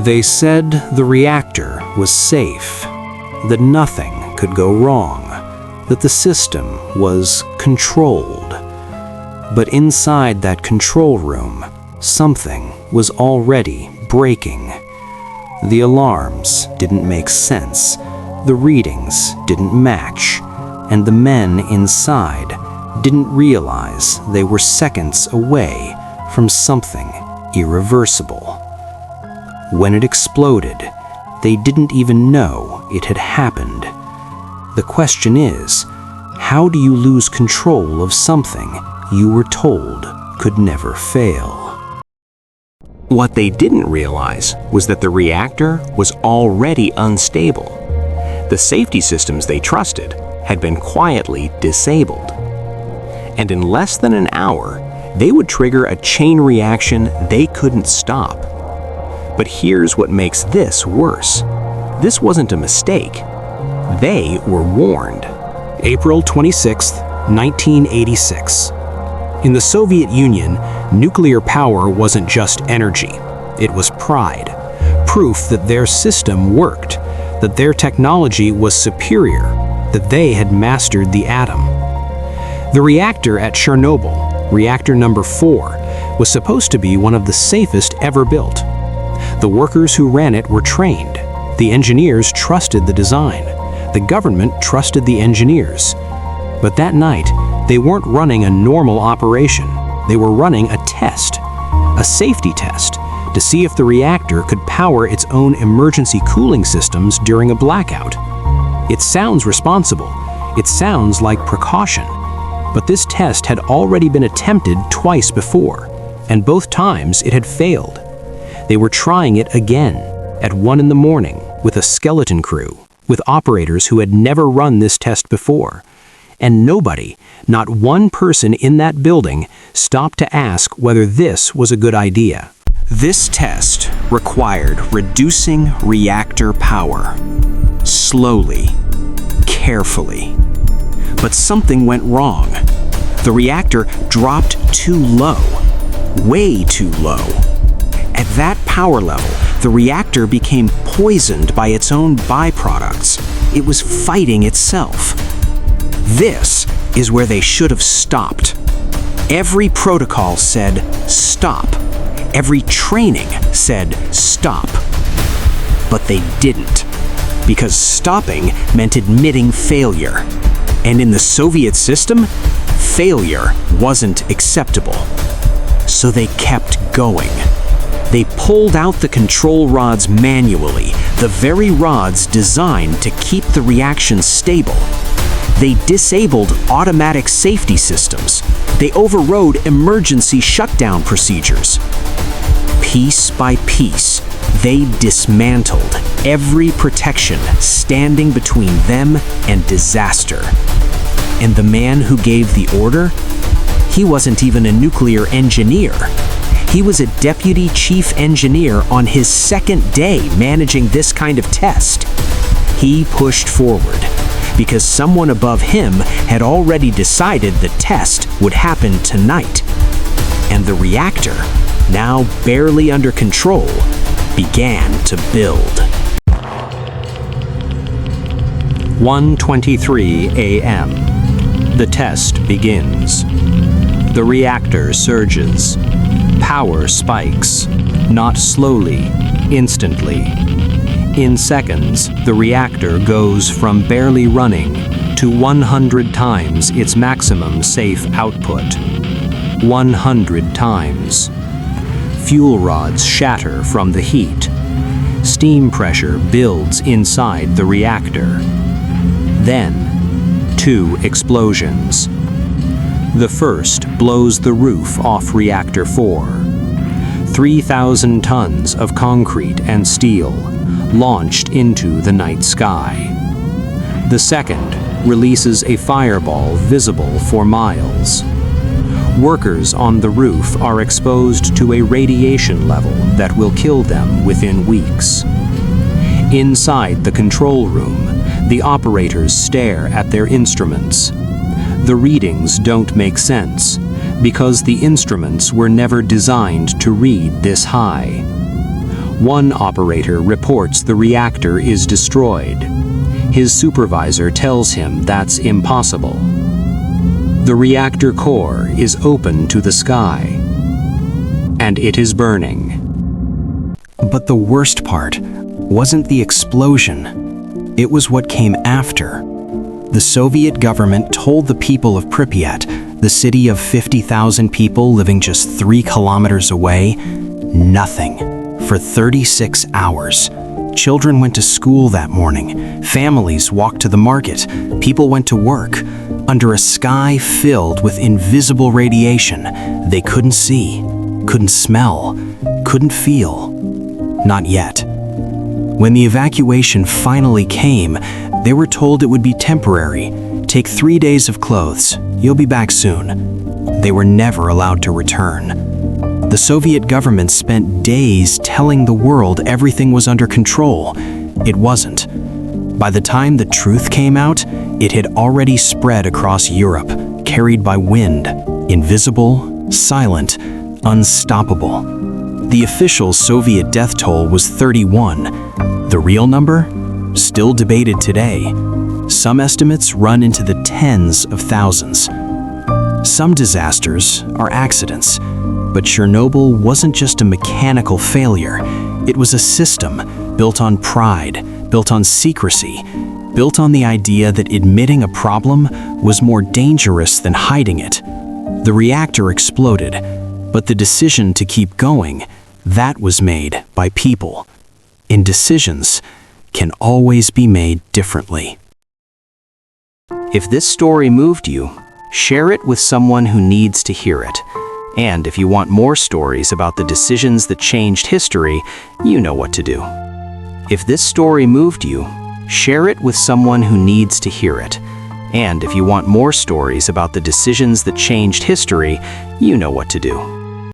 They said the reactor was safe, that nothing could go wrong, that the system was controlled. But inside that control room, something was already breaking. The alarms didn't make sense, the readings didn't match, and the men inside didn't realize they were seconds away from something irreversible. When it exploded, they didn't even know it had happened. The question is, how do you lose control of something you were told could never fail? What they didn't realize was that the reactor was already unstable. The safety systems they trusted had been quietly disabled. And in less than an hour, they would trigger a chain reaction they couldn't stop. But here's what makes this worse. This wasn't a mistake. They were warned. April 26, 1986. In the Soviet Union, nuclear power wasn't just energy. It was pride. Proof that their system worked, that their technology was superior, that they had mastered the atom. The reactor at Chernobyl, Reactor No. 4, was supposed to be one of the safest ever built. The workers who ran it were trained. The engineers trusted the design. The government trusted the engineers. But that night, they weren't running a normal operation. They were running a test, a safety test, to see if the reactor could power its own emergency cooling systems during a blackout. It sounds responsible. It sounds like precaution. But this test had already been attempted twice before, and both times it had failed. They were trying it again, at 1 in the morning, with a skeleton crew, with operators who had never run this test before. And nobody, not one person in that building, stopped to ask whether this was a good idea. This test required reducing reactor power. Slowly, carefully. But something went wrong. The reactor dropped too low. Way too low. At that power level, the reactor became poisoned by its own byproducts. It was fighting itself. This is where they should have stopped. Every protocol said, stop. Every training said, stop. But they didn't, because stopping meant admitting failure. And in the Soviet system, failure wasn't acceptable. So they kept going. They pulled out the control rods manually, the very rods designed to keep the reaction stable. They disabled automatic safety systems. They overrode emergency shutdown procedures. Piece by piece, they dismantled every protection standing between them and disaster. And the man who gave the order? He wasn't even a nuclear engineer. He was a deputy chief engineer on his second day managing this kind of test. He pushed forward because someone above him had already decided the test would happen tonight. And the reactor, now barely under control, began to build. 1:23 a.m. The test begins. The reactor surges. Power spikes, not slowly, instantly. In seconds, the reactor goes from barely running to 100 times its maximum safe output. 100 times. Fuel rods shatter from the heat. Steam pressure builds inside the reactor. Then, 2 explosions. The first blows the roof off Reactor 4. 3,000 tons of concrete and steel launched into the night sky. The second releases a fireball visible for miles. Workers on the roof are exposed to a radiation level that will kill them within weeks. Inside the control room, the operators stare at their instruments. The readings don't make sense because the instruments were never designed to read this high. One operator reports the reactor is destroyed. His supervisor tells him that's impossible. The reactor core is open to the sky, and it is burning. But the worst part wasn't the explosion. It was what came after. The Soviet government told the people of Pripyat, the city of 50,000 people living just 3 kilometers away, nothing for 36 hours. Children went to school that morning. Families walked to the market. People went to work under a sky filled with invisible radiation they couldn't see, couldn't smell, couldn't feel. Not yet. When the evacuation finally came, they were told it would be temporary. Take 3 days of clothes. You'll be back soon. They were never allowed to return. The Soviet government spent days telling the world everything was under control. It wasn't. By the time the truth came out, it had already spread across Europe, carried by wind, invisible, silent, unstoppable. The official Soviet death toll was 31. The real number? Still debated today. Some estimates run into the tens of thousands. Some disasters are accidents, but Chernobyl wasn't just a mechanical failure. It was a system built on pride, built on secrecy, built on the idea that admitting a problem was more dangerous than hiding it. The reactor exploded, but the decision to keep going, that was made by people. And decisions can always be made differently. If this story moved you, share it with someone who needs to hear it. And if you want more stories about the decisions that changed history, you know what to do. If this story moved you, share it with someone who needs to hear it. And if you want more stories about the decisions that changed history, you know what to do.